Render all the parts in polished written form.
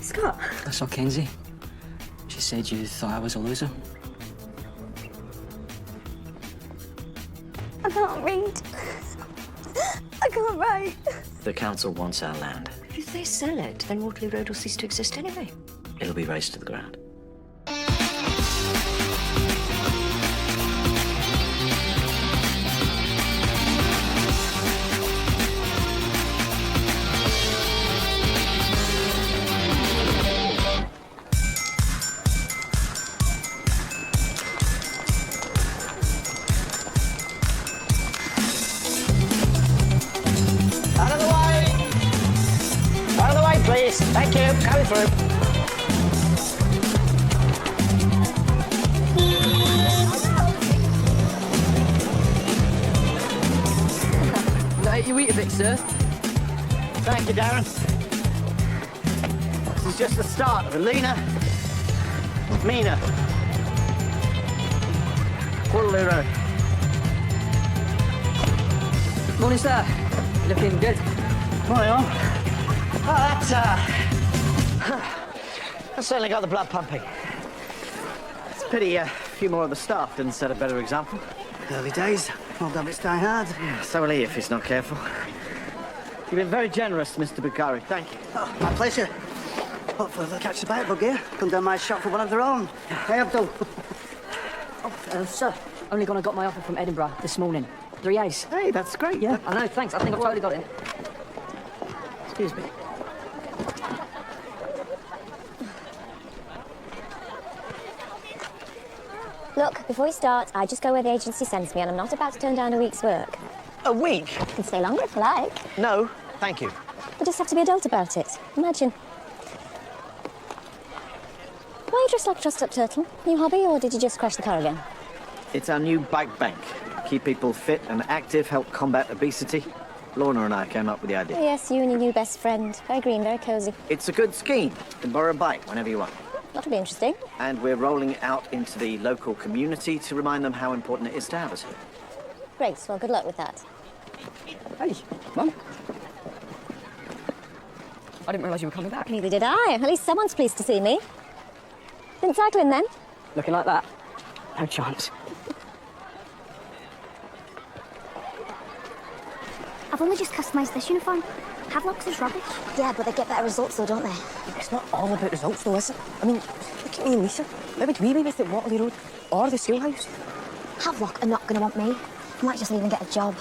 Scott? I saw Kenzie. She said you thought I was a loser. I can't read. I can't write. The council wants our land. If they sell it, then Waterloo Road will cease to exist anyway. It'll be razed to the ground. Out of the way! Out of the way, please. Thank you. Coming through. Let you eat a bit, sir. Thank you, Darren. This is just the start of Alina, Mina, Waterloo Road. Morning, sir. Looking good. Morning, all. Oh, that certainly got the blood pumping. It's a pity a few more of the staff didn't set a better example. Early days. Old habits die hard. So will he if he's not careful. You've been very generous, Mr. Bukhari. Thank you. Oh, my pleasure. Hopefully they'll catch the bite bug here. Come down my shop for one of their own. Hey, Abdul. Sir, only gone and got my offer from Edinburgh this morning. 3 A's. Hey, that's great. Yeah, I know, thanks. I think I've totally got it. Excuse me. Look, before we start, I just go where the agency sends me, and I'm not about to turn down a week's work. A week? I can stay longer if I like. No, thank you. I just have to be adult about it. Imagine. Why are you dressed like a trussed-up turtle? New hobby, or did you just crash the car again? It's our new bike bank. Keep people fit and active, help combat obesity. Lorna and I came up with the idea. Yes, you and your new best friend. Very green, very cosy. It's a good scheme. You can borrow a bike whenever you want. That'll be interesting. And we're rolling it out into the local community to remind them how important it is to have us here. Great, well, good luck with that. Hey, Mum. I didn't realise you were coming back. Neither did I. At least someone's pleased to see me. Didn't cycle in then? Looking like that? No chance. I've only just customised this uniform. Havelocks is rubbish. Yeah, but they get better results though, don't they? It's not all about results, though, is it? I mean, look at me and Lisa. Where would we be with at Waterloo Road or the schoolhouse? Havelock are not going to want me. I might just even get a job.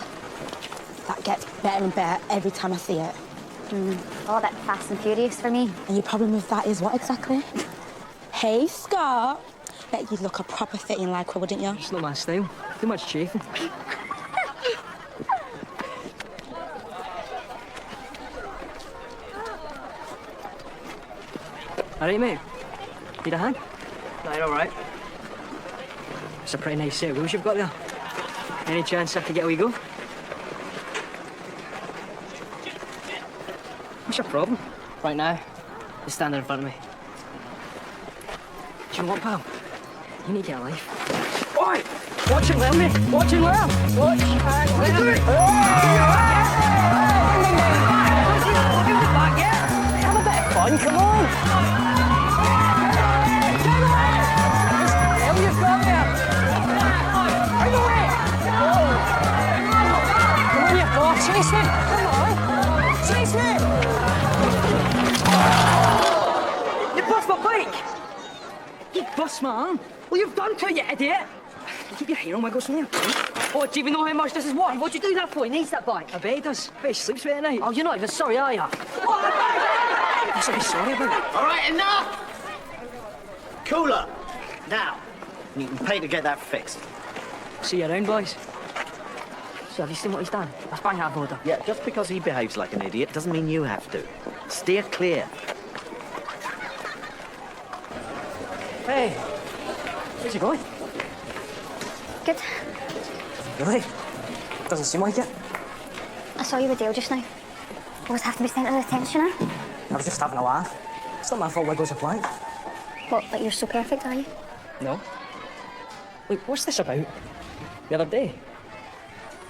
That gets better and better every time I see it. All that Fast and Furious for me. And your problem with that is what exactly? Hey, Scott. Bet you'd look a proper fitting like her, wouldn't you? It's not my style. Too much chafing. All right, mate. Need a hand? No, you're all right. It's a pretty nice set of wheels you've got there. Any chance I could get a wee go? What's your problem? Right now, you're standing in front of me. Do you know what, pal? You need to get a life. Oi! Watch and learn, mate. Watch and learn. Watch and learn. Have a bit of fun, come on. You've got there. Bring away. Come on, you boss. Chase me. Come on. Chase me. You bust my bike. You bust my arm. Well, you've done to it, you idiot. Keep your hair on, wiggles from there. Oh, do you even know how much this is worth? What'd you do that for? He needs that bike. I bet he does. I bet he sleeps with it at night. Oh, you're not even sorry, are you? You should be sorry about it. All right, enough! Cooler. Now, you can pay to get that fixed. See you around, boys. So, have you seen what he's done? Let's bang that border. Yeah, just because he behaves like an idiot doesn't mean you have to. Steer clear. Hey, where's he going? Good. Really? Doesn't seem like it. I saw you with Dale just now. Always have to be centre of attention, eh? I was just having a laugh. It's not my fault Wiggles are blank. What, like you're so perfect, are you? No. Look, what's this about? The other day?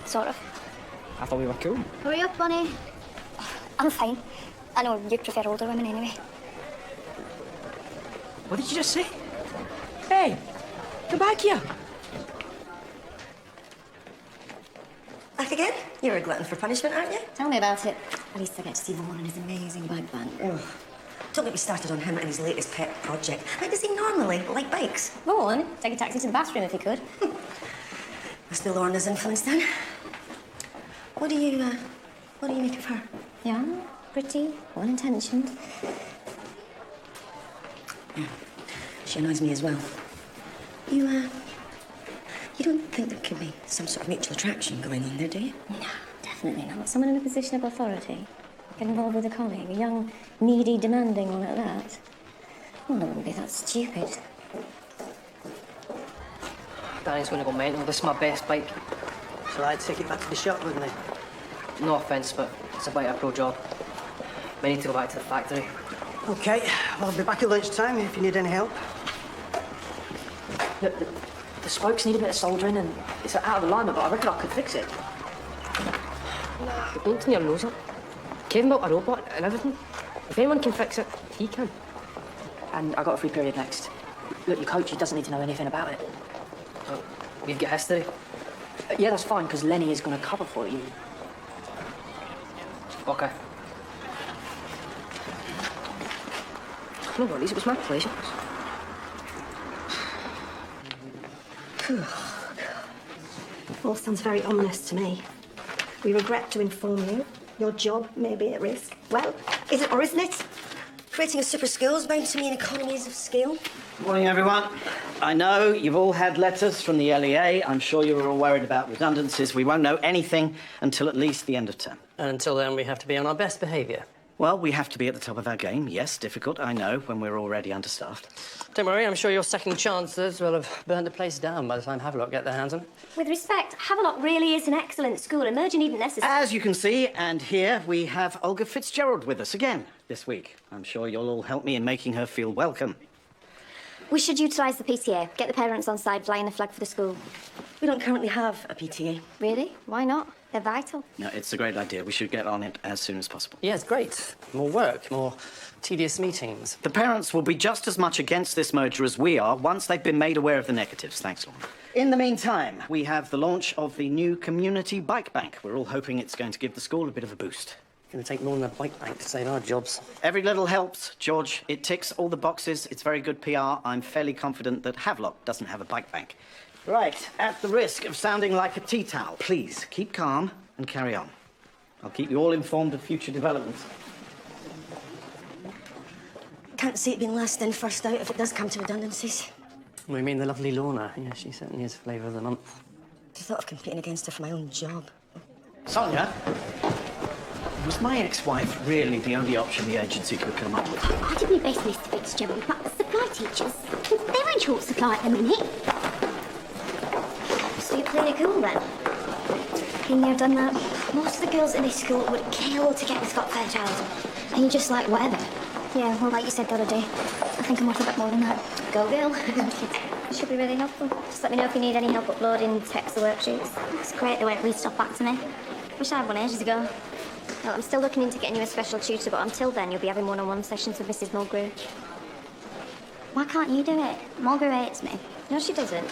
Sort of. I thought we were cool. Hurry up, Bunny. I'm fine. I know you prefer older women anyway. What did you just say? Hey, come back here. Back again? You're a glutton for punishment, aren't you? Tell me about it. At least I get to see Vaughan and his amazing bike band. Oh, don't get me started on him and his latest pet project. How does he normally like bikes? Vaughan, take a taxi to the bathroom if he could. Must be Lorna's influence then. What do you make of her? Young, pretty, well-intentioned. Yeah, she annoys me as well. You don't think there could be some sort of mutual attraction going on there, do you? No, definitely not. Someone in a position of authority. Get involved with a colleague, a young, needy, demanding one at that. Well, I wouldn't be that stupid. Danny's gonna go mental. This is my best bike. So I'd take it back to the shop, wouldn't I? No offence, but it's a bite of pro job. We need to go back to the factory. OK, well, I'll be back at lunchtime if you need any help. Look, the spokes need a bit of soldering and it's out of alignment, but I reckon I could fix it. Don't turn your nose up. Kevin built a robot and everything. If anyone can fix it, he can. And I got a free period next. Look, your coach, he doesn't need to know anything about it. Well, we've got history. Yeah, that's fine, because Lenny is going to cover for you. Okay. No worries, it was my pleasure. All sounds very ominous to me. We regret to inform you your job may be at risk. Well, is it or isn't it? Creating a super school is bound to mean economies of scale. Morning, everyone. I know you've all had letters from the LEA. I'm sure you're all worried about redundancies. We won't know anything until at least the end of term. And until then, we have to be on our best behaviour. Well, we have to be at the top of our game. Yes, difficult, I know, when we're already understaffed. Don't worry, I'm sure your second chancellors will have burned the place down by the time Havelock get their hands on it. With respect, Havelock really is an excellent school, and merging even necessary. As you can see, and here we have Olga Fitzgerald with us again this week. I'm sure you'll all help me in making her feel welcome. We should utilise the PTA, get the parents on side flying the flag for the school. We don't currently have a PTA. Really? Why not? They're vital. No, it's a great idea. We should get on it as soon as possible. Yes, great. More work, more tedious meetings. The parents will be just as much against this merger as we are once they've been made aware of the negatives. Thanks, Lorna. In the meantime, we have the launch of the new community bike bank. We're all hoping it's going to give the school a bit of a boost. It's going to take more than a bike bank to save our jobs. Every little helps, George. It ticks all the boxes. It's very good PR. I'm fairly confident that Havelock doesn't have a bike bank. Right, at the risk of sounding like a tea towel, please keep calm and carry on. I'll keep you all informed of future developments. Can't see it being last in, first out if it does come to redundancies. We mean the lovely Lorna. Yeah, she certainly is flavour of the month. I thought of competing against her for my own job. Sonia, was my ex-wife really the only option the agency could come up with? I did my best, Mr. Fitzgerald, but the supply teachers, they're in short supply at the minute. So you're playing it cool then? Been there, done that. Most of the girls in this school would kill to get the Scott Fairchild. And you're just like, whatever. Yeah, well, like you said the other day, I think I'm worth a bit more than that. Go, girl. It should be really helpful. Just let me know if you need any help uploading text or worksheets. It's great the way it reads stuff back to me. Wish I had one ages ago. Well, I'm still looking into getting you a special tutor, but until then, you'll be having one-on-one sessions with Mrs. Mulgrew. Why can't you do it? Mulgrew hates me. No, she doesn't.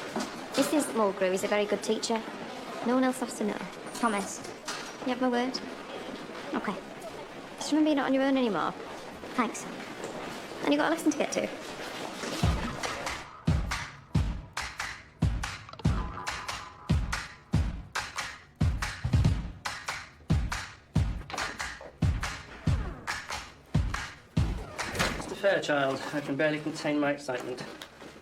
Mrs. Mulgrew is a very good teacher. No one else has to know. Promise. You have my word? Okay. Just remember you're not on your own anymore. Thanks. And you've got a lesson to get to. Mr. Fairchild, I can barely contain my excitement.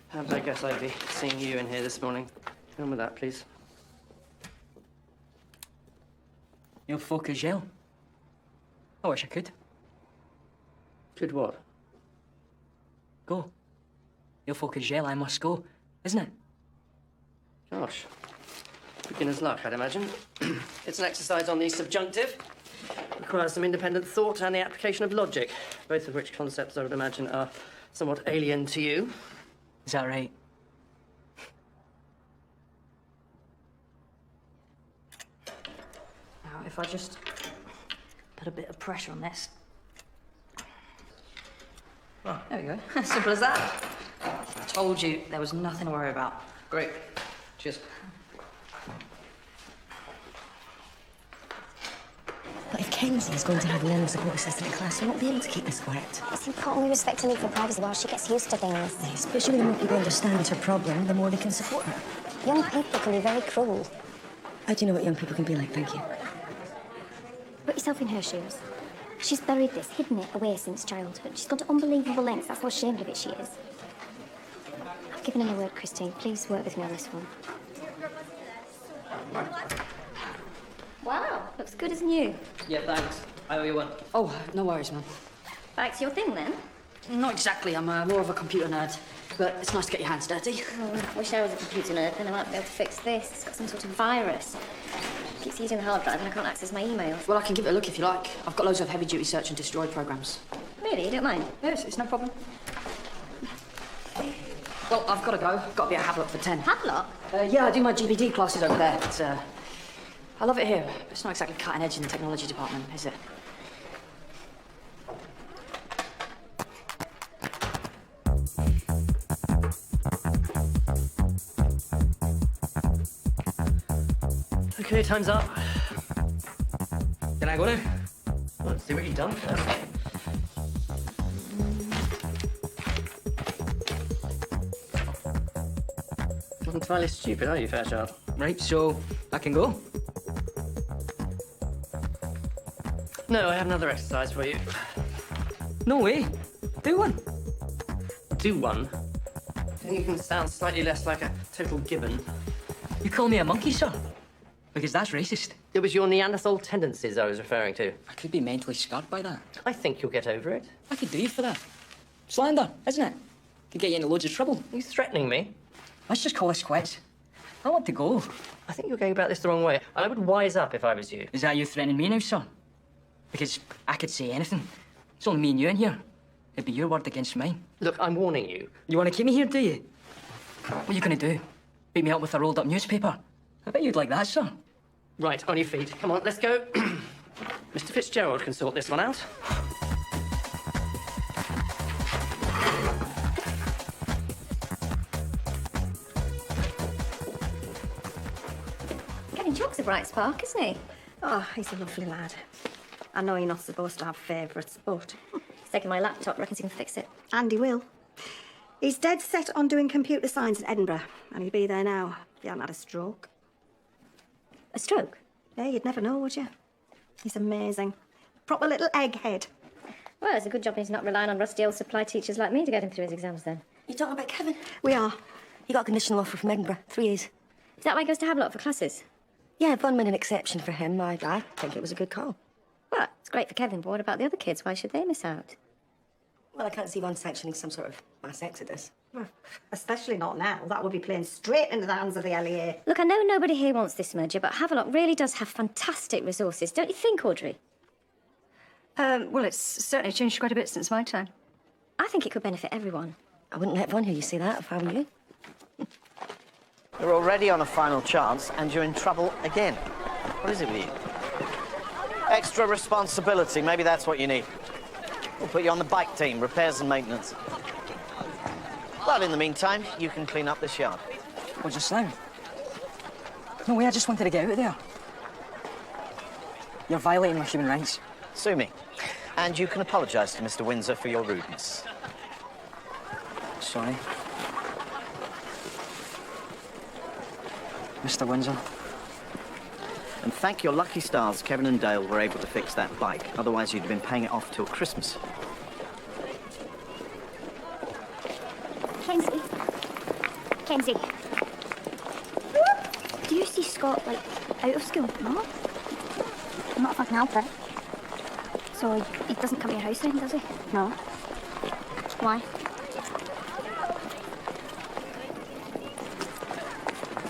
How did I guess I'd be seeing you in here this morning? Go on with that, please. You'll focus, Yell. I wish I could. Good what? Go. You'll focus, Yell. I must go, isn't it? Gosh. Beginner's luck, I'd imagine. It's an exercise on the subjunctive. Requires some independent thought and the application of logic, both of which concepts I would imagine are somewhat alien to you. Is that right? Now, if I just put a bit of pressure on this. Oh. There we go. Simple as that. told you there was nothing to worry about. Great. Cheers. But if Kenzie is going to have learning support assistant in class, we won't be able to keep this quiet. It's important we respect her need for privacy while she gets used to things. Especially the more people understand her problem, the more they can support her. Young people can be very cruel. How do you know what young people can be like? Thank you. Put yourself in her shoes. She's buried this, hidden it away since childhood. She's gone to unbelievable lengths. That's how ashamed of it she is. I've given her a word, Christine. Please work with me on this one. Wow, looks good as new. Yeah, thanks. I owe you one. Oh, no worries, man. Back to your thing, then? Not exactly. I'm more of a computer nerd. But it's nice to get your hands dirty. Oh, I wish I was a computer nerd, then I might be able to fix this. It's got some sort of virus. It keeps using the hard drive and I can't access my emails. Well, I can give it a look if you like. I've got loads of heavy-duty search and destroy programs. Really? You don't mind? Yes, it's no problem. Well, I've got to go. Got to be at Havelock for 10. Havelock? Yeah, I do my GBD classes over there. It's, I love it here. But it's not exactly cutting edge in the technology department, is it? Okay, time's up. Can I go now? Let's see what you've done first. Not entirely stupid, are you, Fairchild? Right, so I can go? No, I have another exercise for you. No way. Do one. Do one. I think you can sound slightly less like a total gibbon. You call me a monkey, sir? Because that's racist. It was your Neanderthal tendencies I was referring to. I could be mentally scarred by that. I think you'll get over it. I could do you for that. Slander, isn't it? Could get you into loads of trouble. Are you threatening me? Let's just call this quits. I want to go. I think you're going about this the wrong way. And I would wise up if I was you. Is that you threatening me now, sir? Because I could say anything. It's only me and you in here. It'd be your word against mine. Look, I'm warning you. You want to keep me here, do you? What are you going to do? Beat me up with a rolled-up newspaper? I bet you'd like that, sir. Right, on your feet. Come on, let's go. Mr. Fitzgerald can sort this one out. Getting Jock's a bright spark, isn't he? Oh, he's a lovely lad. I know you're not supposed to have favourites, but... He's taking my laptop, reckons he can fix it. And he will. He's dead set on doing computer science in Edinburgh, and he'd be there now if he hadn't had a stroke. A stroke? Yeah, you'd never know, would you? He's amazing. Proper little egghead. Well, it's a good job he's not relying on rusty old supply teachers like me to get him through his exams, then. You talking about Kevin? We are. He got a conditional offer from Edinburgh, 3 years. Is that why he goes to Havelock for classes? Yeah, Von made an exception for him. I think it was a good call. Well, it's great for Kevin, but what about the other kids? Why should they miss out? Well, I can't see Von sanctioning some sort of mass exodus. Well, especially not now. That would be playing straight into the hands of the LEA. Look, I know nobody here wants this merger, but Havelock really does have fantastic resources, don't you think, Audrey? Well, it's certainly changed quite a bit since my time. I think it could benefit everyone. I wouldn't let Von hear you say that if I were you. You're already on a final chance, and you're in trouble again. What is it with you? Extra responsibility, maybe that's what you need. We'll put you on the bike team, repairs and maintenance. But in the meantime, you can clean up this yard. What, just now? No way, I just wanted to get out of there. You're violating my human rights. Sue me. And you can apologise to Mr. Windsor for your rudeness. Sorry. Mr. Windsor. And thank your lucky stars Kevin and Dale were able to fix that bike. Otherwise, you'd have been paying it off till Christmas. Kenzie. Kenzie. Do you see Scott, like, out of school? No. Not if I can help it. So he doesn't come to your house then, does he? No. Why?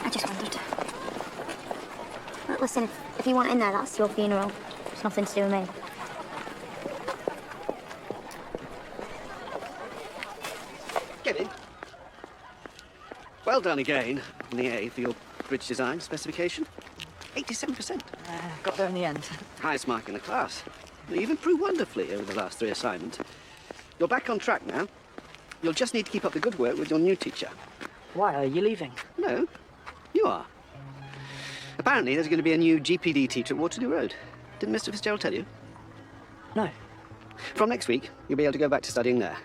I just wondered. Look, listen, if you want in there, that's your funeral. It's nothing to do with me. Get in. Well done again, in the A, for your bridge design specification. 87%. Got there in the end. Highest mark in the class. You've improved wonderfully over the last 3 assignments. You're back on track now. You'll just need to keep up the good work with your new teacher. Why, are you leaving? No, you are. Apparently, there's going to be a new GPD teacher at Waterloo Road. Didn't Mr. Fitzgerald tell you? No. From next week, you'll be able to go back to studying there.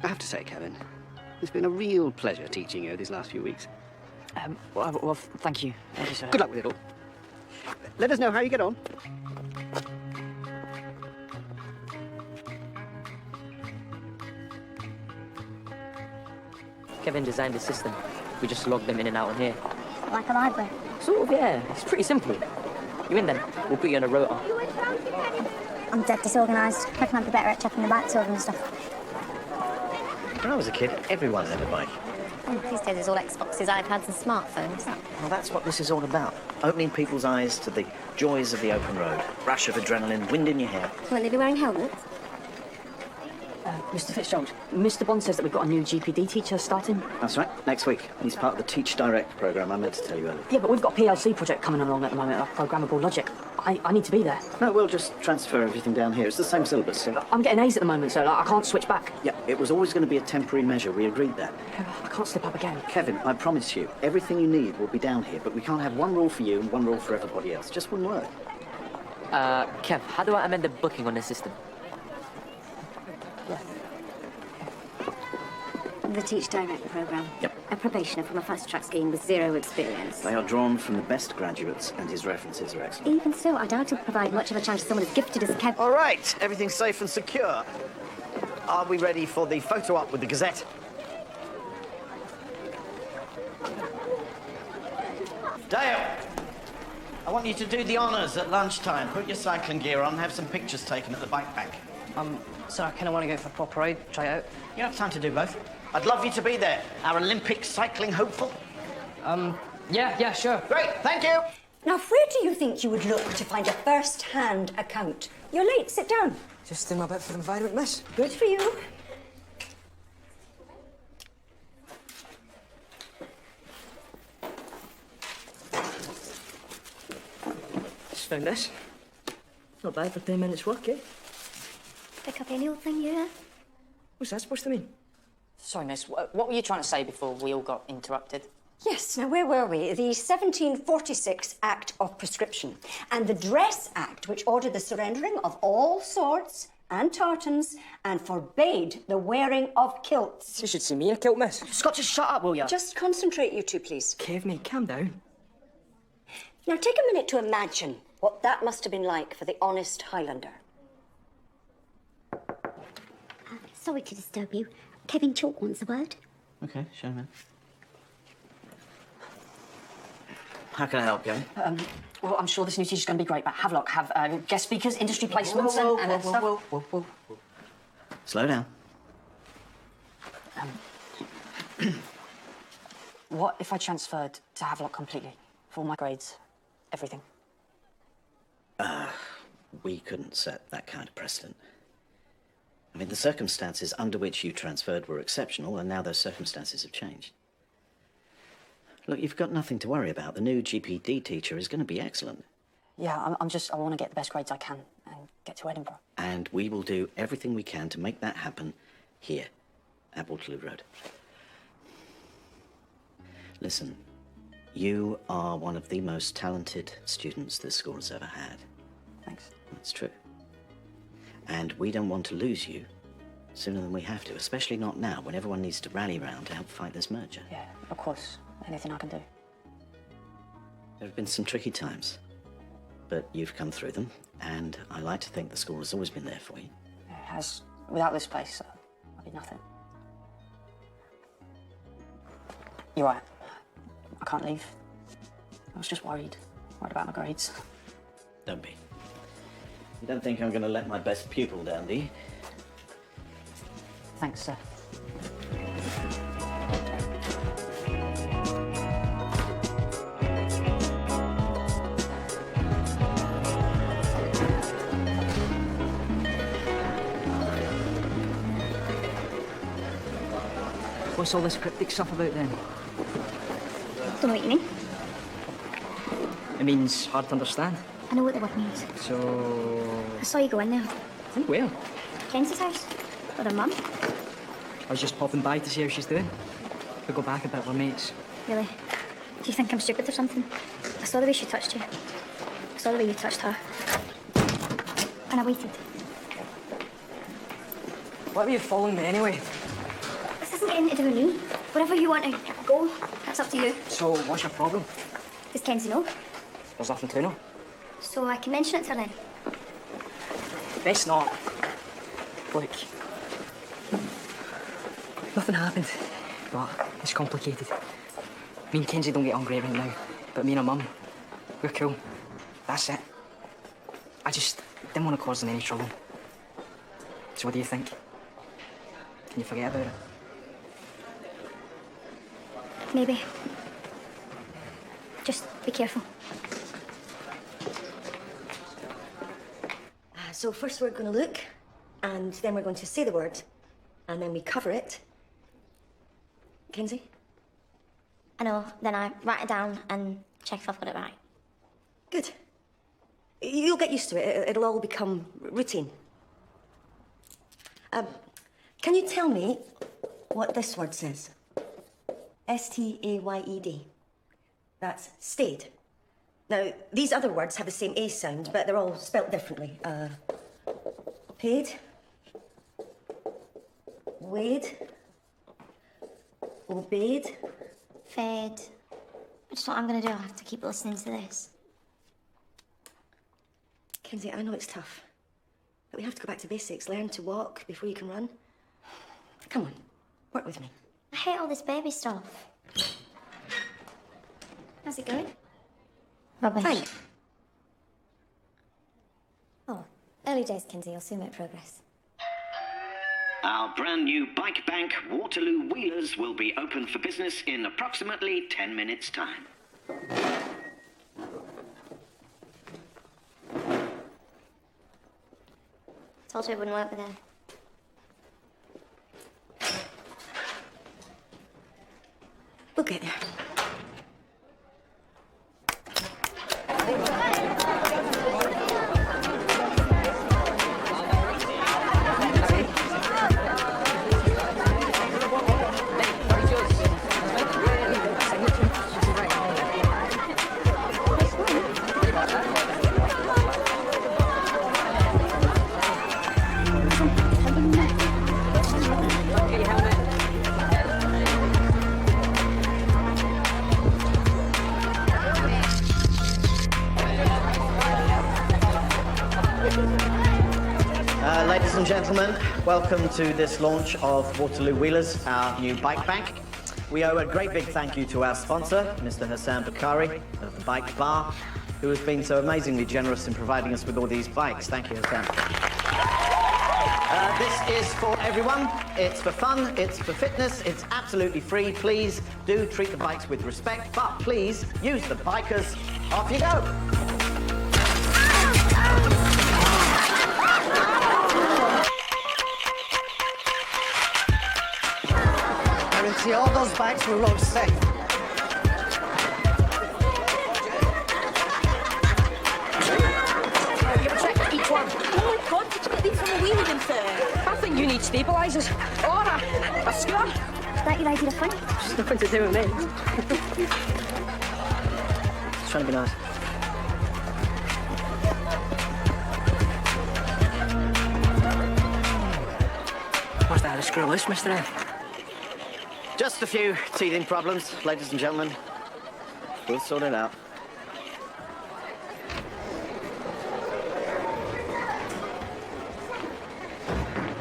I have to say, Kevin, it's been a real pleasure teaching you these last few weeks. Well, thank you. Thank you, sir. Good luck with it all. Let us know how you get on. Kevin designed the system. We just log them in and out on here. Like a library. Sort of, yeah. It's pretty simple. You in then? We'll put you on a rota. I'm dead disorganised. Reckon I'd be better at checking the back children and stuff. When I was a kid, everyone had a bike. These days it's all Xboxes, iPads and smartphones. Well, that's what this is all about. Opening people's eyes to the joys of the open road. Rush of adrenaline, wind in your hair. Won't they be wearing helmets? Mr. Fitzgerald, Mr. Bond says that we've got a new GPD teacher starting. That's right, next week. He's part of the Teach Direct programme I meant to tell you earlier. Yeah, but we've got a PLC project coming along at the moment, like programmable logic. I need to be there. No, we'll just transfer everything down here. It's the same syllabus, so... I'm getting A's at the moment, so I can't switch back. Yeah, it was always going to be a temporary measure. We agreed that. I can't slip up again. Kevin, I promise you, everything you need will be down here, but we can't have one rule for you and one rule for everybody else. Just wouldn't work. Kev, how do I amend the booking on the system? The Teach Direct programme. Yep. A probationer from a fast-track scheme with zero experience. They are drawn from the best graduates, and his references are excellent. Even so, I doubt he'll provide much of a chance to someone as gifted as Kev. All right, everything's safe and secure. Are we ready for the photo op with the Gazette? Dale, I want you to do the honours at lunchtime. Put your cycling gear on, have some pictures taken at the bike bank. Sir, I kind of want to go for a proper parade, try it out. You have time to do both. I'd love you to be there, our Olympic cycling hopeful. Yeah, sure. Great, thank you. Now, where do you think you would look to find a first-hand account? You're late, sit down. Just doing my bit for the environment, miss. Good for you. Just found this. Not bad for 10 minutes work, eh? Pick up any old thing, yeah? What's that supposed to mean? Sorry, miss, what were you trying to say before we all got interrupted? Yes, now where were we? The 1746 Act of Prescription and the Dress Act, which ordered the surrendering of all swords and tartans and forbade the wearing of kilts. You should see me in a kilt, miss. Scott, just shut up, will you? Just concentrate, you two, please. Kev, mate, calm down. Now take a minute to imagine what that must have been like for the honest Highlander. Sorry to disturb you. Kevin Chalk wants a word. Okay, show me. How can I help, Kevin? Well, I'm sure this new teacher's going to be great, but have guest speakers, industry placements, and stuff. Whoa. Slow down. What if I transferred to Havelock completely? For all my grades, everything? We couldn't set that kind of precedent. I mean, the circumstances under which you transferred were exceptional, and now those circumstances have changed. Look, you've got nothing to worry about. The new GPD teacher is going to be excellent. Yeah, I want to get the best grades I can and get to Edinburgh. And we will do everything we can to make that happen here, at Waterloo Road. Listen, you are one of the most talented students this school has ever had. Thanks. That's true. And we don't want to lose you sooner than we have to, especially not now, when everyone needs to rally round to help fight this merger. Yeah, of course. Anything I can do. There have been some tricky times, but you've come through them, and I like to think the school has always been there for you. It has. Without this place, I'd be nothing. You're right. I can't leave. I was just worried about my grades. Don't be. You don't think I'm going to let my best pupil down, do you? Thanks, sir. What's all this cryptic stuff about then? Don't know what you mean. It means hard to understand. I know what the word means. So... I saw you go in there. Where? Kenzie's house. With her mum. I was just popping by to see how she's doing. We go back a bit, we're mates. Really? Do you think I'm stupid or something? I saw the way she touched you. I saw the way you touched her. And I waited. Why were you following me anyway? This isn't anything to do with me. Wherever you want to go, that's up to you. So, what's your problem? Does Kenzie know? There's nothing to know. So I can mention it to her then. Best not. Look. Nothing happened, but it's complicated. Me and Kenzie don't get on great right now, but me and her mum, we're cool. That's it. I just didn't want to cause them any trouble. So what do you think? Can you forget about it? Maybe. Just be careful. So first we're going to look, and then we're going to say the word, and then we cover it. Kenzie? I know, then I write it down and check if I've got it right. Good. You'll get used to it. It'll all become routine. Can you tell me what this word says? S-T-A-Y-E-D. That's stayed. Now, these other words have the same A sound, but they're all spelt differently. Paid. Weighed. Obeyed. Fed. Which is what I'm going to do. I'll have to keep listening to this. Kenzie, I know it's tough, but we have to go back to basics. Learn to walk before you can run. Come on, work with me. I hate all this baby stuff. How's it going? Rubbish. Fine. Oh, early days, Kenzie. You'll soon make progress. Our brand new bike bank, Waterloo Wheelers, will be open for business in approximately 10 minutes' time. Told you it wouldn't work with her. We'll get there. Ladies and gentlemen, welcome to this launch of Waterloo Wheelers, our new bike bank. We owe a great big thank you to our sponsor, Mr. Hassan Bukhari of the Bike Bar, who has been so amazingly generous in providing us with all these bikes. Thank you, Hassan. This is for everyone. It's for fun, it's for fitness, it's absolutely free. Please do treat the bikes with respect, but please use the bikers. Off you go. See, all those bikes were road safe. You ever check each one? Oh my God, did you get these from a wheelie bin fair? I think you need stabilisers. Or a screw. Is that your idea of fun? It's nothing to do with me. Just trying to be nice. Must have had a screw loose, Mr. M. Just a few teething problems, ladies and gentlemen. We'll sort it out.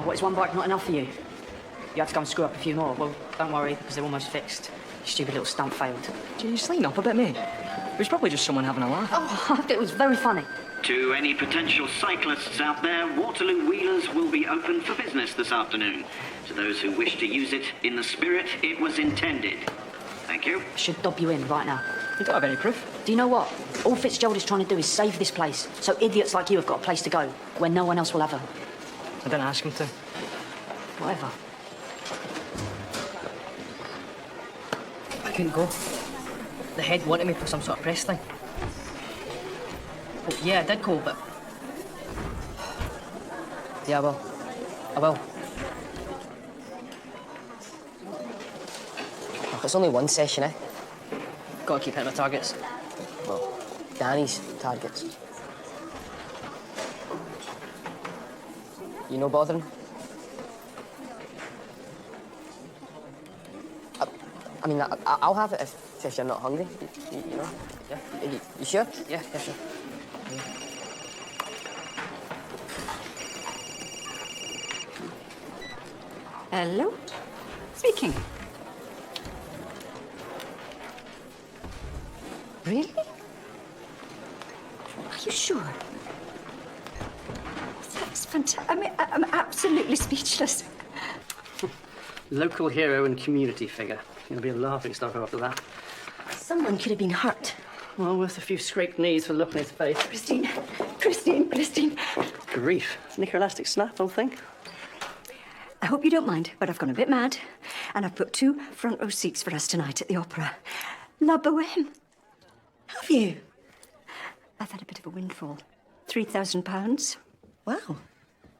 What, is one bike not enough for you? You had to go and screw up a few more. Well, don't worry, because they're almost fixed. Your stupid little stunt failed. Jeez, lighten up a bit, mate. It was probably just someone having a laugh. Oh, it was very funny. To any potential cyclists out there, Waterloo Wheelers will be open for business this afternoon. To those who wish to use it in the spirit it was intended. Thank you. I should dob you in right now. You don't have any proof. Do you know what? All Fitzgerald is trying to do is save this place, so idiots like you have got a place to go, where no one else will ever. I didn't ask him to. Whatever. I couldn't go. The head wanted me for some sort of press thing. Well, yeah, I did go, but... Yeah, I will. It's only one session, eh? Gotta keep hitting my targets. Well, Danny's targets. You no bothering? I mean, I'll have it if you're not hungry. You know? Yeah. You sure? Yeah, sure. Yeah. Hello? Speaking. Really? Are you sure? That's fantastic. I mean, I'm absolutely speechless. Local hero and community figure. You'll be a laughing stock after that. Someone could have been hurt. Well, worth a few scraped knees for the look on his face. Christine. Grief. Knicker elastic snap, old thing. I hope you don't mind, but I've gone a bit mad, and I've put 2 front row seats for us tonight at the opera. La Boheme. Have you? I've had a bit of a windfall. £3,000. Wow.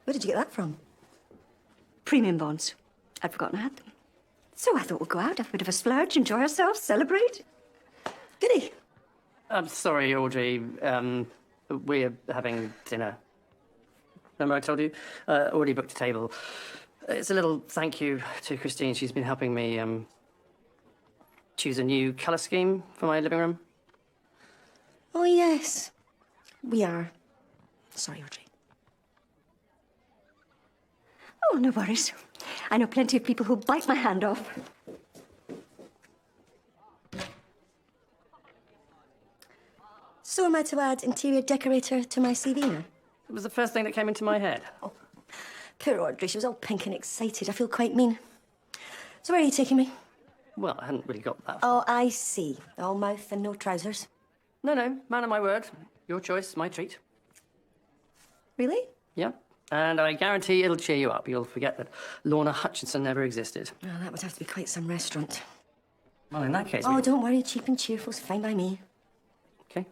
Where did you get that from? Premium bonds. I'd forgotten I had them. So I thought we'd go out, have a bit of a splurge, enjoy ourselves, celebrate. Goody. I'm sorry, Audrey. We're having dinner. Remember I told you? Already booked a table. It's a little thank you to Christine. She's been helping me choose a new colour scheme for my living room. Oh, yes. We are. Sorry, Audrey. Oh, no worries. I know plenty of people who'll bite my hand off. So am I to add interior decorator to my CV now? It was the first thing that came into my head. Oh, poor Audrey. She was all pink and excited. I feel quite mean. So where are you taking me? Well, I hadn't really got that. Oh, I see. All mouth and no trousers. No, man of my word. Your choice, my treat. Really? Yeah. And I guarantee it'll cheer you up. You'll forget that Lorna Hutchinson never existed. Oh, that would have to be quite some restaurant. Well, in that case... Oh, don't worry. Cheap and cheerful's fine by me. OK.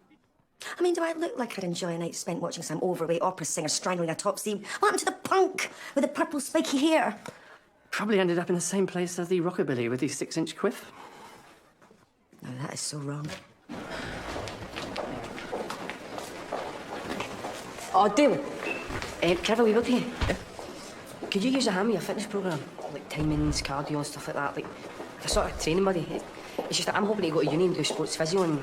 I mean, do I look like I'd enjoy a night spent watching some overweight opera singer strangling a top C? What happened to the punk with the purple spiky hair? Probably ended up in the same place as the rockabilly with the 6-inch quiff. No, that is so wrong. Oh, Dale. Can I have a wee word here? Yeah. Could you use a hand with your fitness programme? Like timings, cardio and stuff like that. Like a sort of training buddy. It's just that I'm hoping to go to uni and do sports physio, and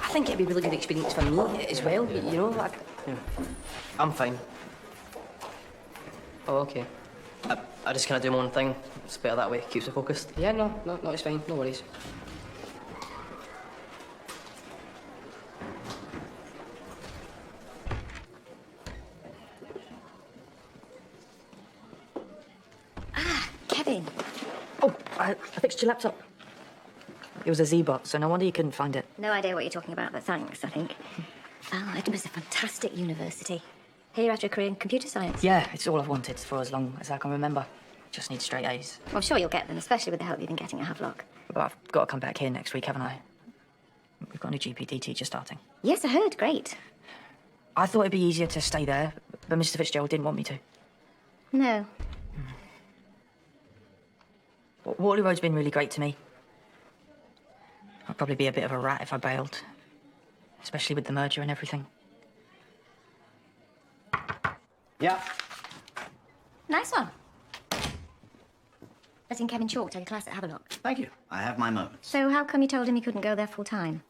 I think it'd be a really good experience for me as well, you know? Like... Yeah. I'm fine. Oh, OK. I just kind of do my own thing. It's better that way. Keeps me focused. Yeah, no, it's fine. No worries. Kevin. Oh, I fixed your laptop. It was a Z-box, so no wonder you couldn't find it. No idea what you're talking about, but thanks, I think. Oh, Edinburgh's a fantastic university. Here after a career in computer science. Yeah, it's all I've wanted for as long as I can remember. Just need straight A's. Well, I'm sure you'll get them, especially with the help you've been getting at Havelock. But I've got to come back here next week, haven't I? We've got a new GPD teacher starting. Yes, I heard. Great. I thought it'd be easier to stay there, but Mr. Fitzgerald didn't want me to. No. Waterloo Road's been really great to me. I'd probably be a bit of a rat if I bailed, especially with the merger and everything. Yeah. Nice one. Letting Kevin Chalk take a class at Havelock. Thank you. I have my moments. So how come you told him he couldn't go there full time?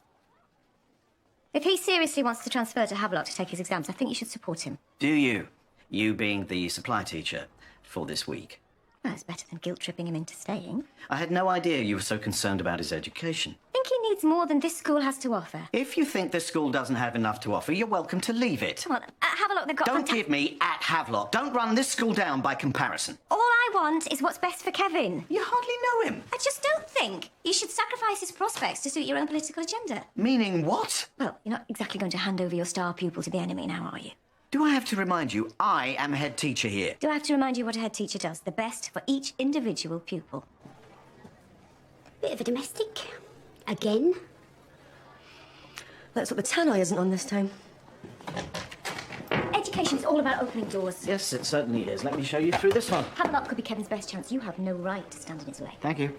If he seriously wants to transfer to Havelock to take his exams, I think you should support him. Do you? You being the supply teacher for this week. Well, it's better than guilt-tripping him into staying. I had no idea you were so concerned about his education. I think he needs more than this school has to offer. If you think this school doesn't have enough to offer, you're welcome to leave it. Well, at Havelock they've got... Don't give me at Havelock. Don't run this school down by comparison. All I want is what's best for Kevin. You hardly know him. I just don't think you should sacrifice his prospects to suit your own political agenda. Meaning what? Well, you're not exactly going to hand over your star pupil to the enemy now, are you? Do I have to remind you, I am head teacher here? Do I have to remind you what a head teacher does? The best for each individual pupil. Bit of a domestic. Again. Let's hope the tannoy isn't on this time. Education is all about opening doors. Yes, it certainly is. Let me show you through this one. Havelock could be Kevin's best chance. You have no right to stand in his way. Thank you.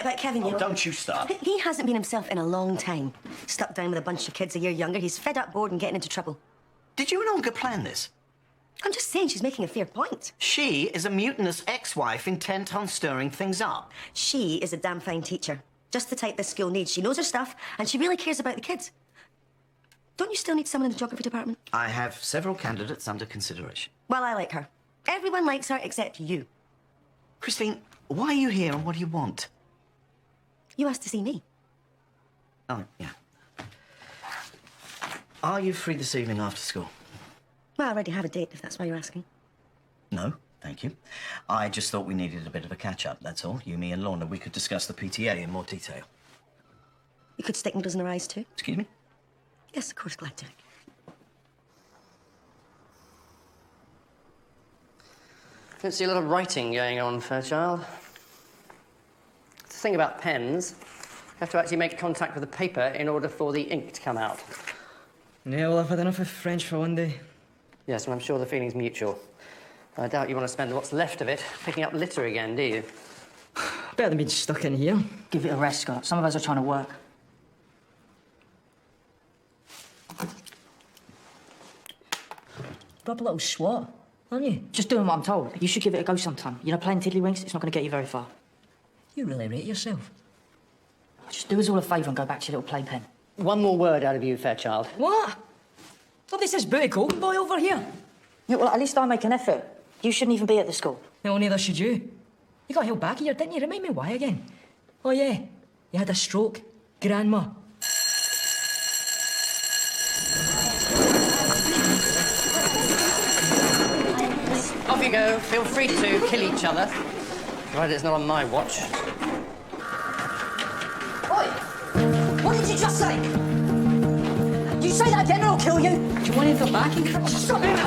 But Kevin, Oh, don't you start. He hasn't been himself in a long time. Stuck down with a bunch of kids a year younger. He's fed up, bored, and getting into trouble. Did you and Olga plan this? I'm just saying she's making a fair point. She is a mutinous ex-wife intent on stirring things up. She is a damn fine teacher. Just the type this school needs. She knows her stuff, and she really cares about the kids. Don't you still need someone in the geography department? I have several candidates under consideration. Well, I like her. Everyone likes her except you. Christine, why are you here and what do you want? You asked to see me. Oh, yeah. Are you free this evening after school? Well, I already have a date, if that's why you're asking. No, thank you. I just thought we needed a bit of a catch-up, that's all. You, me and Lorna, we could discuss the PTA in more detail. You could stick needles in her eyes, too. Excuse me? Yes, of course, glad to. Don't see a lot of writing going on, Fairchild. The thing about pens, you have to actually make contact with the paper in order for the ink to come out. Yeah, well, I've had enough of French for one day. Yes, and I'm sure the feeling's mutual. I doubt you want to spend what's left of it picking up litter again, do you? Better than being stuck in here. Give it a rest, Scott. Some of us are trying to work. Proper little swat, aren't you? Just doing what I'm told. You should give it a go sometime. You know, playing tiddlywinks, it's not going to get you very far. You really rate yourself. Just do us all a favour and go back to your little playpen. One more word out of you, Fairchild. What? Oh, this is booty golden boy over here. Yeah, well, at least I make an effort. You shouldn't even be at the school. No, neither should you. You got held back here, didn't you? Remind me why again? Oh, yeah. You had a stroke. Grandma. Off you go. Feel free to kill each other. Provided it's not on my watch. Oi! What did you just say? Did you say that again or I'll kill you? Do you want to go back and cut? Stop it!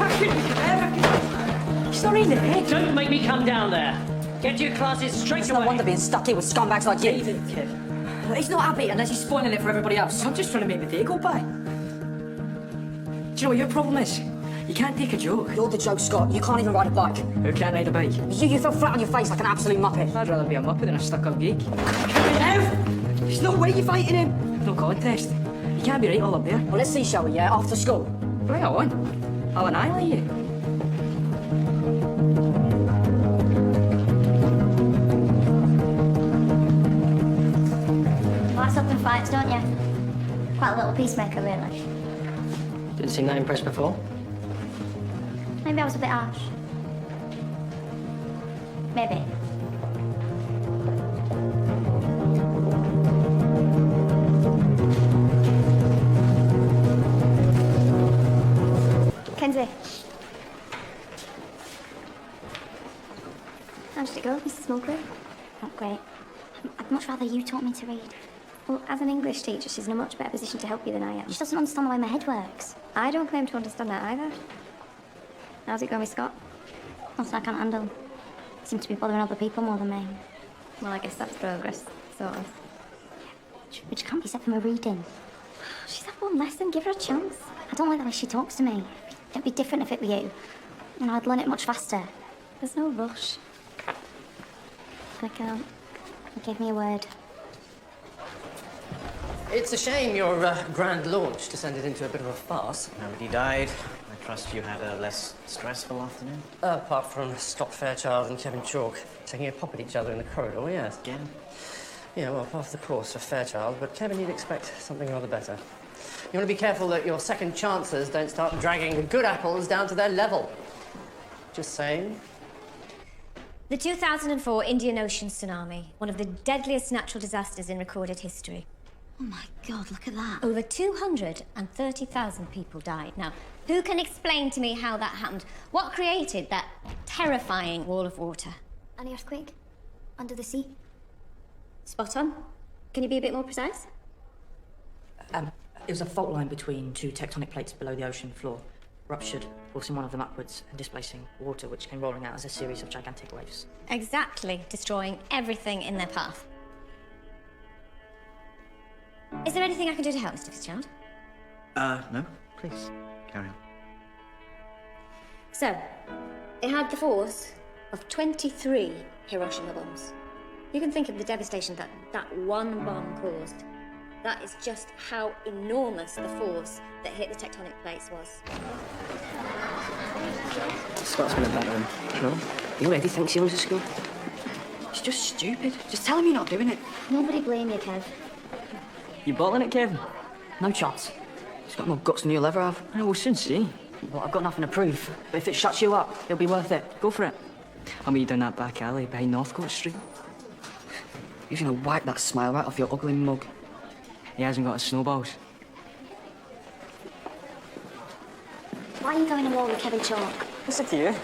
He's not in there. Don't make me come down there. Get to your classes straight It's away. no wonder being stuck here with scumbags like you. David, kid. Well, he's not happy unless he's spoiling it for everybody else. I'm just trying to make the day go by. Do you know what your problem is? You can't take a joke. You're the joke, Scott. You can't even ride a bike. Who can't ride a bike? You fell flat on your face like an absolute muppet. I'd rather be a muppet than a stuck-up geek. There's no way you're fighting him. No contest. You can't be right all up there. Well, let's see, shall we, yeah? After school. Bring it on. I'll annihilate you. Like something fights, don't you? Quite a little peacemaker, really. Didn't seem that impressed before. Maybe I was a bit harsh. Maybe. Kenzie. How did it go, Mrs. Mulgrew? Not great. I'd much rather you taught me to read. Well, as an English teacher, she's in a much better position to help you than I am. She doesn't understand the way my head works. I don't claim to understand that either. How's it going with Scott? Nothing I can't handle. Seems to be bothering other people more than me. Well, I guess that's progress, sort of. Which can't be said from her reading. She's had one lesson, give her a chance. I don't like the way she talks to me. It'd be different if it were you. And I'd learn it much faster. There's no rush. I can't. You gave me a word. It's a shame your grand launch descended into a bit of a farce. Nobody died. I trust you had a less stressful afternoon? Apart from Scott Fairchild and Kevin Chalk taking a pop at each other in the corridor, yes. Again? Yeah, well, half the course for Fairchild, but Kevin, you'd expect something rather better. You want to be careful that your second chancers don't start dragging the good apples down to their level. Just saying. The 2004 Indian Ocean tsunami, one of the deadliest natural disasters in recorded history. Oh my God, look at that. Over 230,000 people died. Now, who can explain to me how that happened? What created that terrifying wall of water? An earthquake? Under the sea? Spot on. Can you be a bit more precise? It was a fault line between two tectonic plates below the ocean floor. Ruptured, forcing one of them upwards and displacing water, which came rolling out as a series of gigantic waves. Exactly, destroying everything in their path. Is there anything I can do to help, Mr. Fitzgerald? No. Please, carry on. So, it had the force of 23 Hiroshima bombs. You can think of the devastation that that one bomb caused. That is just how enormous the force that hit the tectonic plates was. Scott's been a better one. No? He already thinks he owns the school. It's just stupid. Just tell him you're not doing it. Nobody blame you, Kev. You bottling it, Kevin? No chance. He's got more guts than you'll ever have. I will soon see. Well, I've got nothing to prove. But if it shuts you up, it'll be worth it. Go for it. I'll meet you down that back alley behind Northcote Street. You're gonna wipe that smile right off your ugly mug. He hasn't got his snowballs. Why are you going to war with Kevin Chalk? What's it to you?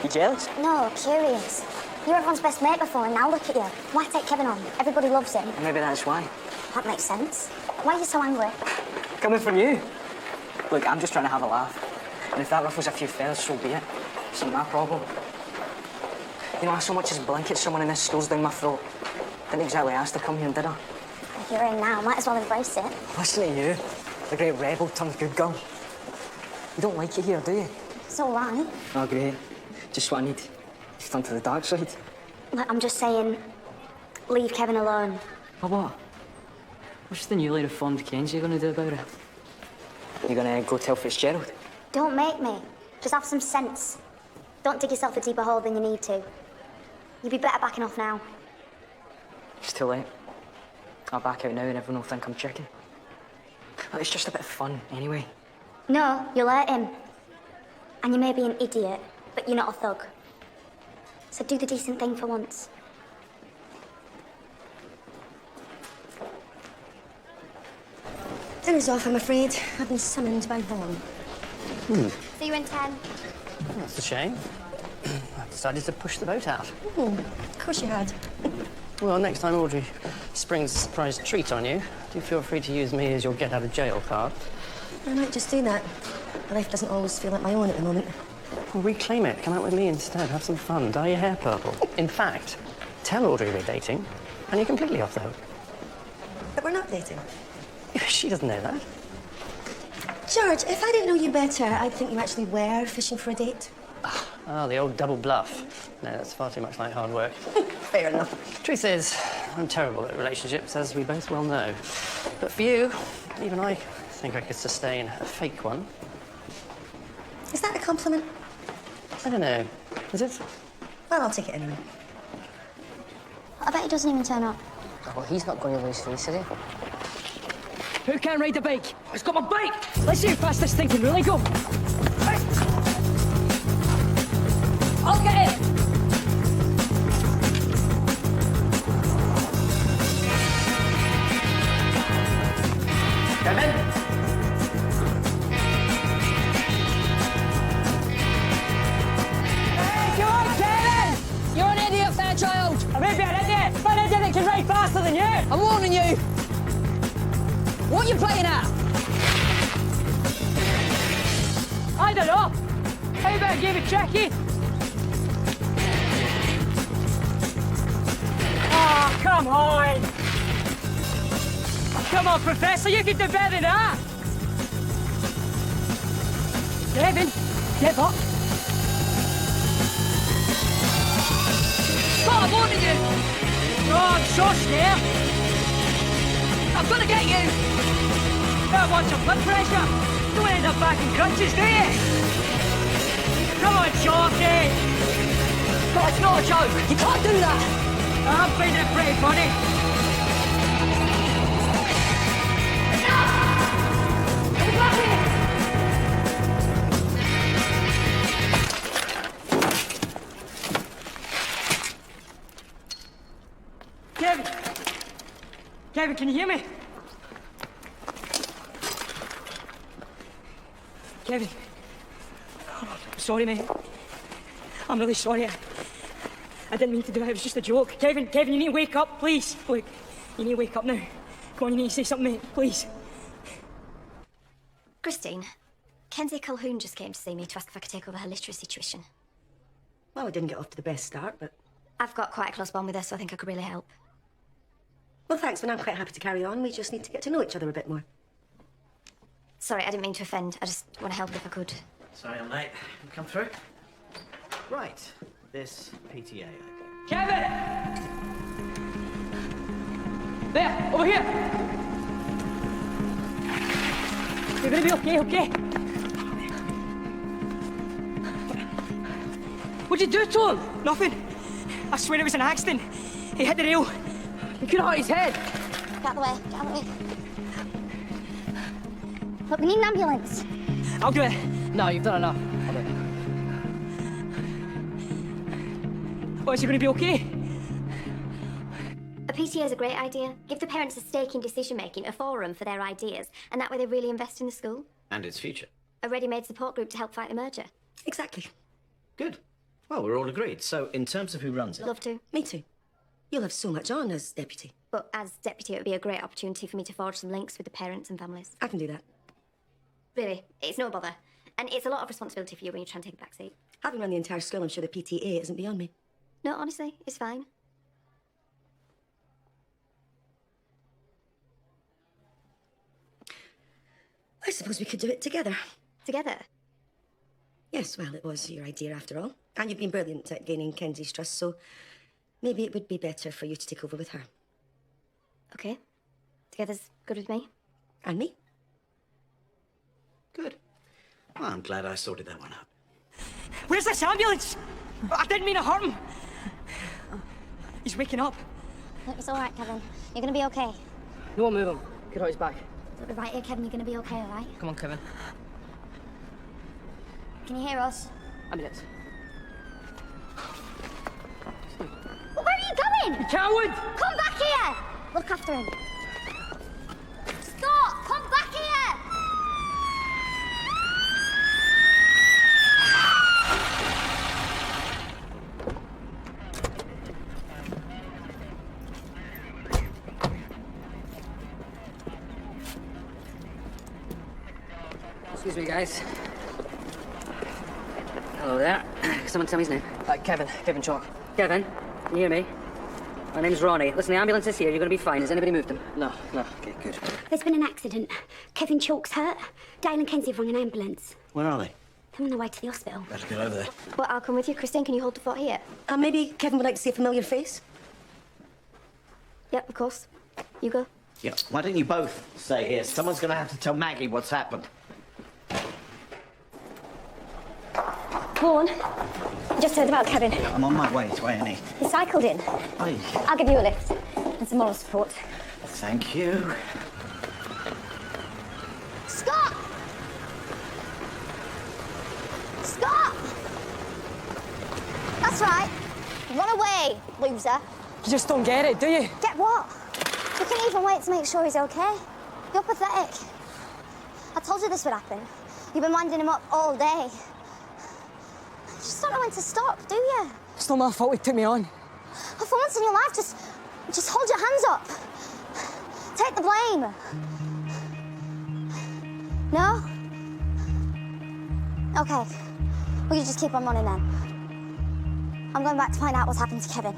You jealous? No, curious. You were everyone's best mate before, and now look at you. Why take Kevin on? Everybody loves him. Maybe that's why. That makes sense. Why are you so angry? Coming from you. Look, I'm just trying to have a laugh. And if that ruffles a few feathers, so be it. It's not my problem. You know, I so much as blanket someone in this school's down my throat. Didn't exactly ask to come here, did I? You're in now. Might as well embrace it. Listen to you, the great rebel turned good girl. You don't like it here, do you? It's all right. Oh, great. Just what I need. Just turn to the dark side. Look, I'm just saying, leave Kevin alone. For what? What's the newly reformed Kenzie going to do about it? You going to go tell Fitzgerald? Don't make me. Just have some sense. Don't dig yourself a deeper hole than you need to. You'd be better backing off now. It's too late. I'll back out now and everyone will think I'm chicken. Look, it's just a bit of fun, anyway. No, you'll hurt him. And you may be an idiot, but you're not a thug. So do the decent thing for once. Dinner's off, I'm afraid. I've been summoned by Vaughan. See you in 10. That's a shame. I've decided to push the boat out. Of course you had. Well, next time Audrey springs a surprise treat on you, do feel free to use me as your get-out-of-jail card. I might just do that. My life doesn't always feel like my own at the moment. Well, reclaim it. Come out with me instead. Have some fun. Dye your hair purple. In fact, tell Audrey we're dating, and you're completely off the hook. But we're not dating. She doesn't know that. George, if I didn't know you better, I'd think you actually were fishing for a date. Ah, the old double bluff. No, that's far too much like hard work. Fair enough. Truth is, I'm terrible at relationships, as we both well know. But for you, even I think I could sustain a fake one. Is that a compliment? I don't know. Is it? Well, I'll take it anyway. I bet he doesn't even turn up. Well, he's not going to lose face, is he? Who can't ride a bike? It's got my bike! Let's see how fast this thing can really go. Hey. I'll get it! Kevin? Hey, come on, Kevin! You're an idiot, Fairchild! I may be an idiot, but an idiot that can ride faster than you! I'm warning you! What are you playing at? I don't know. How about I give it a checky? Oh, come on. Come on, Professor, you can do better than that. Kevin, get up. Stop, I'm warning you. Oh, I'm so scared. I'm gonna get you. Don't want some blood pressure. Don't end up back in crunches, do you? Come on, Chalky. But it's not a joke. You can't do that. I'm finding it pretty funny. Kevin! Kevin, can you hear me? Kevin. I'm sorry, mate. I'm really sorry. I didn't mean to do it. It was just a joke. Kevin, you need to wake up, please. Look, you need to wake up now. Come on, you need to say something, mate, please. Christine, Kenzie Calhoun just came to see me to ask if I could take over her literacy tuition. Well, it didn't get off to the best start, but... I've got quite a close bond with her, so I think I could really help. Well, thanks, but I'm quite happy to carry on. We just need to get to know each other a bit more. Sorry, I didn't mean to offend. I just want to help if I could. Sorry I'm late. Come through. Right. This PTA. Kevin! There, over here. You're gonna be okay, okay? What'd you do to him? Nothing. I swear it was an accident. He hit the rail. You could have hurt his head. Get out of the way. Get out of the way. Look, we need an ambulance. I'll do it. No, you've done enough. I'll do it. What, is he going to be okay? A PTA is a great idea. Give the parents a stake in decision-making, a forum for their ideas, and that way they really invest in the school. And its future. A ready-made support group to help fight the merger. Exactly. Good. Well, we're all agreed. So, in terms of who runs it... Love to. Me too. You'll have so much on as deputy. But as deputy, it would be a great opportunity for me to forge some links with the parents and families. I can do that. Really, it's no bother. And it's a lot of responsibility for you when you try and take a back seat. Having run the entire school, I'm sure the PTA isn't beyond me. No, honestly, it's fine. I suppose we could do it together. Together? Yes, well, it was your idea after all. And you've been brilliant at gaining Kenzie's trust, so maybe it would be better for you to take over with her. Okay. Together's good with me. And me. Good. Well, I'm glad I sorted that one out. Where's this ambulance? I didn't mean to hurt him. He's waking up. Look, it's all right, Kevin. You're going to be okay. You won't move him. Get out his back. Look, right here, Kevin. You're going to be okay, all right? Come on, Kevin. Can you hear us? Ambulance. Well, where are you going? You coward! Come back here! Look after him. Scott, come back here! Excuse me, guys. Hello there. Someone tell me his name. Kevin Chalk. Kevin, can you hear me? My name's Ronnie. Listen, the ambulance is here. You're going to be fine. Has anybody moved him? No. Okay, good. There's been an accident. Kevin Chalk's hurt. Dale and Kenzie have rung an ambulance. Where are they? They're on their way to the hospital. Better get over there. Well, I'll come with you. Christine, can you hold the fort here? Maybe Kevin would like to see a familiar face. Yep, of course. You go. Yeah, why don't you both stay here? Someone's going to have to tell Maggie what's happened. Vaughan, I just heard about Kevin. I'm on my way to A&E. He cycled in. Aye. I'll give you a lift and some moral support. Thank you. Scott! Scott! That's right. Run away, loser. You just don't get it, do you? Get what? You couldn't even wait to make sure he's okay. You're pathetic. I told you this would happen. You've been winding him up all day. You just don't know when to stop, do you? It's not my fault he took me on. For once in your life, just hold your hands up. Take the blame. No? Okay. Well, you just keep on running then. I'm going back to find out what's happened to Kevin.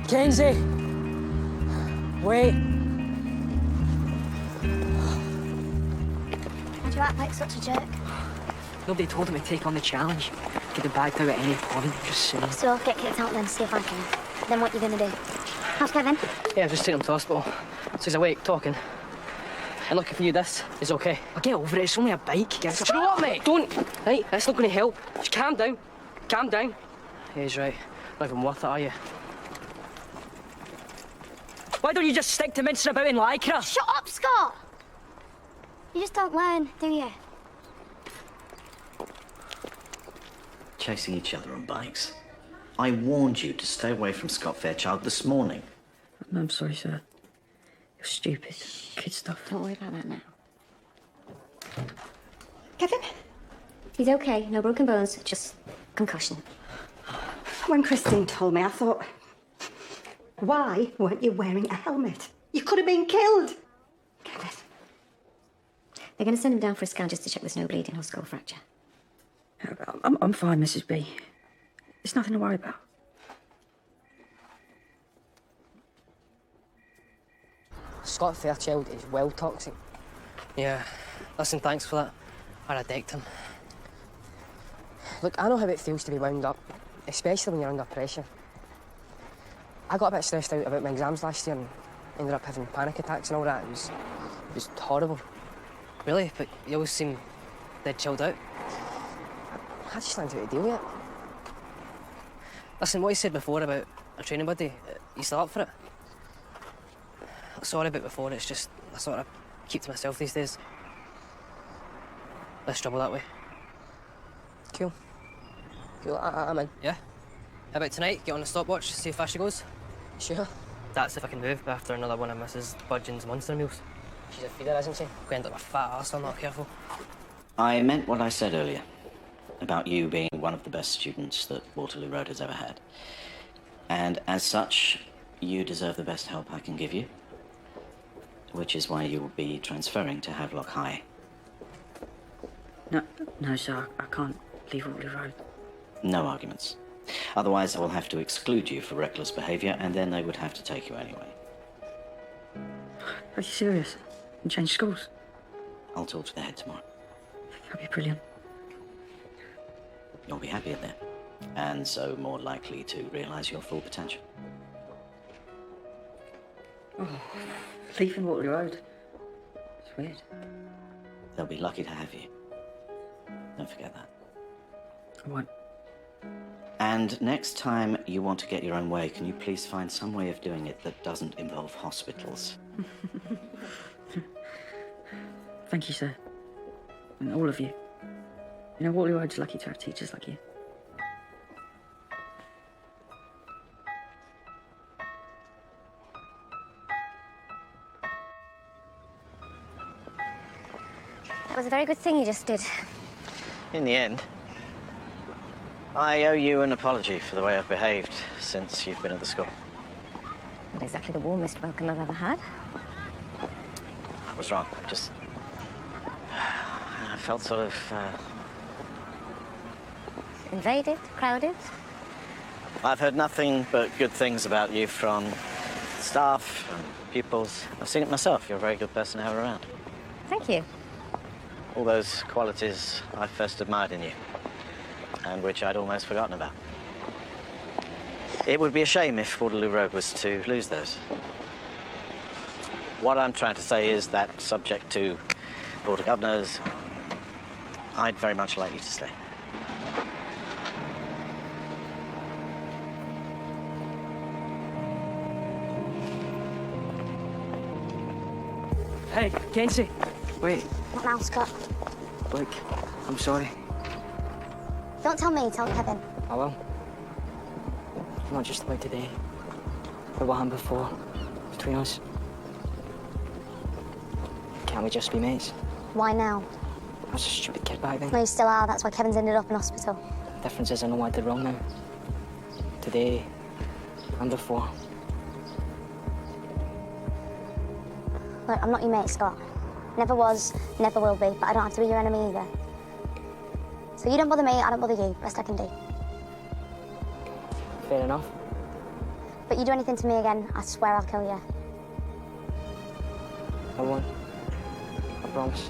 Kenzie! Wait. Why'd you act like such a jerk? Nobody told him to take on the challenge. Get the bag out at any point. Just saying. So I'll get kicked out then, see if I can. Then what you gonna do? How's Kevin? Yeah, just take him to hospital. So he's awake, talking. And lucky for you, this is okay. I'll get over it. It's only a bike. Do you know what, mate? Don't. Right, that's not going to help. Just calm down. Calm down. Yeah, he's right. Not even worth it, are you? Why don't you just stick to mincing about in Lycra? Shut up, Scott! You just don't learn, do you? Chasing each other on bikes. I warned you to stay away from Scott Fairchild this morning. I'm sorry, sir. You're stupid. Kid stuff. Don't worry about that now. Kevin? He's okay. No broken bones, just concussion. When Christine told me, I thought, why weren't you wearing a helmet? You could have been killed. Kevin. They're going to send him down for a scan just to check there's no bleeding or skull fracture. I'm fine, Mrs. B. There's nothing to worry about. Scott Fairchild is well toxic. Yeah. Listen, thanks for that. I'd have decked him. Look, I know how it feels to be wound up. especially when you're under pressure. I got a bit stressed out about my exams last year and ended up having panic attacks and all that. It was horrible. Really? But you always seem dead chilled out. I just learned how to deal with it. Listen, what you said before about a training buddy, you still up for it? Sorry about before, it's just I sort of keep to myself these days. Less trouble that way. Cool. Cool, I'm in. Yeah? How about tonight? Get on the stopwatch, see how fast she goes? Sure. That's if I can move after another one of Mrs. Budgeon's monster meals. She's a feeder, isn't she? Going to end up a fat arse, I'm not careful. I meant what I said earlier about you being one of the best students that Waterloo Road has ever had. And as such, you deserve the best help I can give you, which is why you will be transferring to Havelock High. No, sir, I can't leave Waterloo Road. No arguments. Otherwise, I will have to exclude you for reckless behaviour, and then they would have to take you anyway. Are you serious? And change schools? I'll talk to the head tomorrow. That'd be brilliant. You'll be happier then, and so more likely to realise your full potential. Oh, leaving Waterloo Road. It's weird. They'll be lucky to have you. Don't forget that. I won't. And next time you want to get your own way, can you please find some way of doing it that doesn't involve hospitals? Thank you, sir. And all of you. You know, Waterloo Road's lucky to have teachers like you. That was a very good thing you just did. In the end, I owe you an apology for the way I've behaved since you've been at the school. Not exactly the warmest welcome I've ever had. I was wrong. I felt sort of, Invaded, crowded. I've heard nothing but good things about you from staff and pupils. I've seen it myself. You're a very good person to have around. Thank you. All those qualities I first admired in you, and which I'd almost forgotten about. It would be a shame if Waterloo Road was to lose those. What I'm trying to say is that, subject to Board of Governors, I'd very much like you to stay. Hey, Kenzie. Wait. What now, Scott? Blake, I'm sorry. Don't tell me, tell Kevin. I will. Not just about today, but what happened before, between us. Can't we just be mates? Why now? I was a stupid kid back then. No, you still are. That's why Kevin's ended up in hospital. The difference is I know what I did wrong now. Today, and before. Look, I'm not your mate, Scott. Never was, never will be, but I don't have to be your enemy either. So you don't bother me, I don't bother you. Best I can do. Fair enough. But you do anything to me again, I swear I'll kill you. I won't. I promise.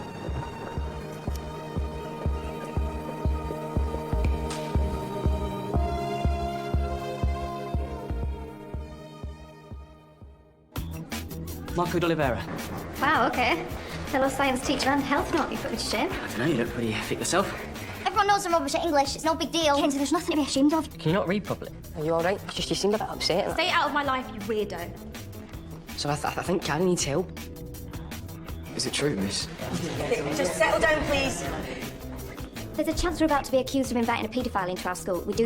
Marco d'Olivera. Wow, okay. Fellow science teacher and health nut. You put me to shame. I don't know, you look pretty fit yourself. Everyone knows I'm rubbish at English. It's no big deal. Kenzie, there's nothing to be ashamed of. Can you not read properly? Are you all right? It's just you seemed a bit upset. Stay out of my life, you weirdo. So I think Carrie needs help. Is it true, miss? Just settle down, please. There's a chance we're about to be accused of inviting a paedophile into our school. We do